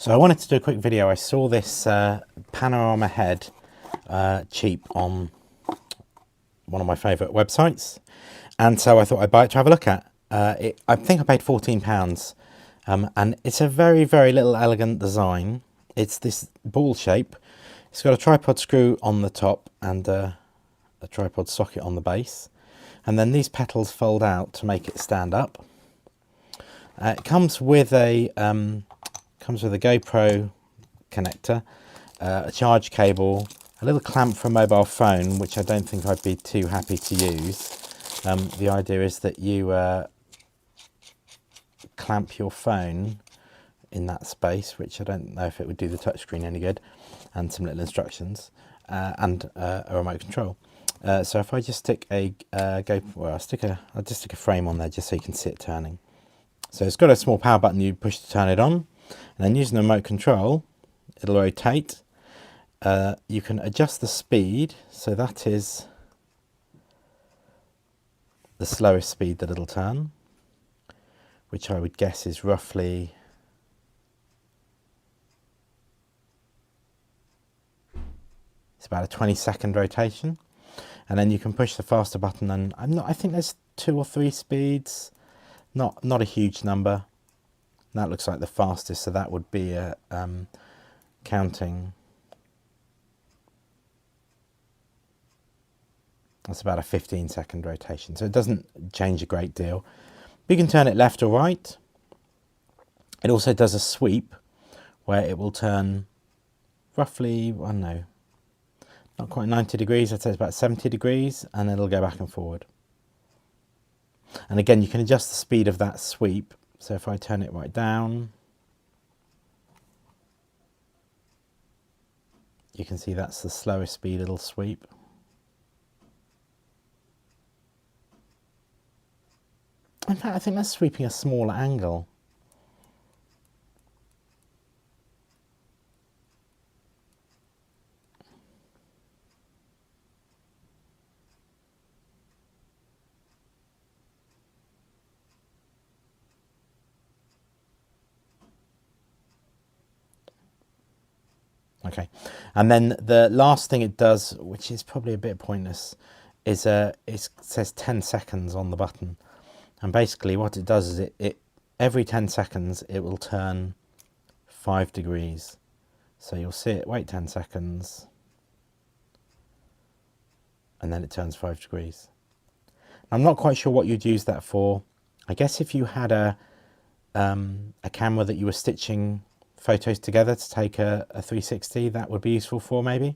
So I wanted to do a quick video. I saw this panorama head cheap on one of my favourite websites, and so I thought I'd buy it to have a look at. I think I paid £14, and it's a very, very little elegant design. It's this ball shape. It's got a tripod screw on the top and a tripod socket on the base, and then these petals fold out to make it stand up. It comes with a GoPro connector, a charge cable, a little clamp for a mobile phone, which I don't think I'd be too happy to use. The idea is that you clamp your phone in that space, which I don't know if it would do the touchscreen any good, and some little instructions, and a remote control. So if I just stick I'll just stick a frame on there just so you can see it turning. So it's got a small power button you push to turn it on, and then using the remote control, it'll rotate. You can adjust the speed, so that is the slowest speed that it'll turn, which I would guess is roughly it's about a 20-second rotation. And then you can push the faster button, and I think there's 2 or 3 speeds, not a huge number. And that looks like the fastest, so that would be counting. That's about a 15-second rotation, so it doesn't change a great deal. You can turn it left or right. It also does a sweep where it will turn roughly, I don't know, not quite 90 degrees, I'd say it's about 70 degrees, and it'll go back and forward. And again, you can adjust the speed of that sweep. So if I turn it right down, you can see that's the slowest speed it'll sweep. In fact, I think that's sweeping a smaller angle. Okay, and then the last thing it does, which is probably a bit pointless, is it says 10 seconds on the button. And basically what it does is it every 10 seconds it will turn 5 degrees. So you'll see it, wait 10 seconds, and then it turns 5 degrees. I'm not quite sure what you'd use that for. I guess if you had a camera that you were stitching photos together to take a 360, that would be useful for maybe.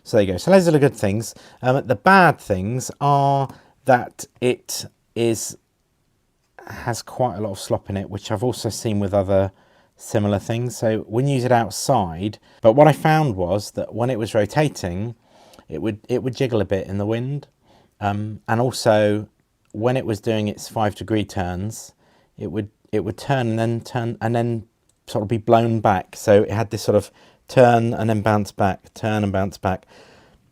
So there you go. So those are the good things. The bad things are that it has quite a lot of slop in it, which I've also seen with other similar things. So when you use it outside, but what I found was that when it was rotating, it would jiggle a bit in the wind, and also when it was doing its 5 degree turns, it would turn and then sort of be blown back. So it had this sort of turn and then bounce back, turn and bounce back.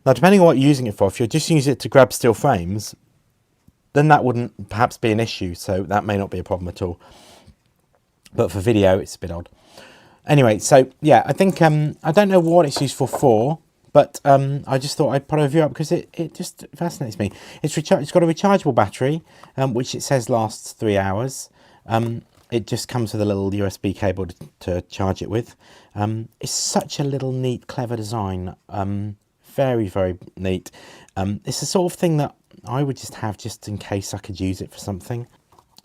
Now, depending on what you're using it for, if you're just using it to grab still frames, then that wouldn't perhaps be an issue. So that may not be a problem at all. But for video, it's a bit odd. Anyway, so yeah, I think, I don't know what it's useful for, but I just thought I'd put a review up because it just fascinates me. It's got a rechargeable battery, which it says lasts 3 hours. It just comes with a little USB cable to charge it with. It's such a little neat, clever design. Very, very neat. It's the sort of thing that I would just have just in case I could use it for something.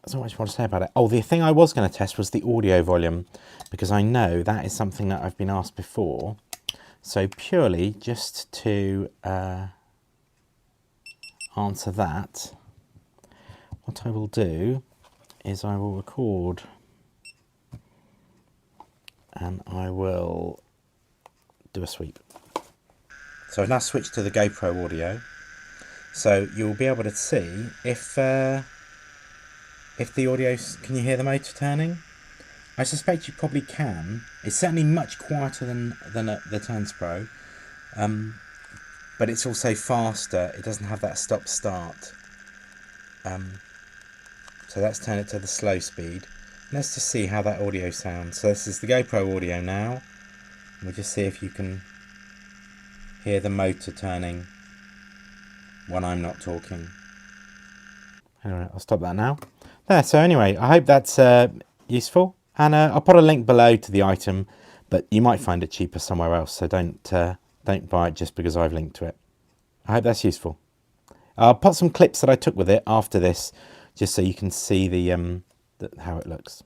That's not much more to say about it. Oh, the thing I was going to test was the audio volume, because I know that is something that I've been asked before. So purely just to answer that, what I will do is I will record and I will do a sweep. So I've now switched to the GoPro audio, so you'll be able to see if the audio, can you hear the motor turning? I suspect you probably can. It's certainly much quieter than the Turns Pro, but it's also faster. It doesn't have that stop-start. So let's turn it to the slow speed. Let's just see how that audio sounds. So this is the GoPro audio now. We'll just see if you can hear the motor turning when I'm not talking. Anyway, I'll stop that now. There, so anyway, I hope that's useful. And I'll put a link below to the item, but you might find it cheaper somewhere else, so don't buy it just because I've linked to it. I hope that's useful. I'll put some clips that I took with it after this, just so you can see the how it looks.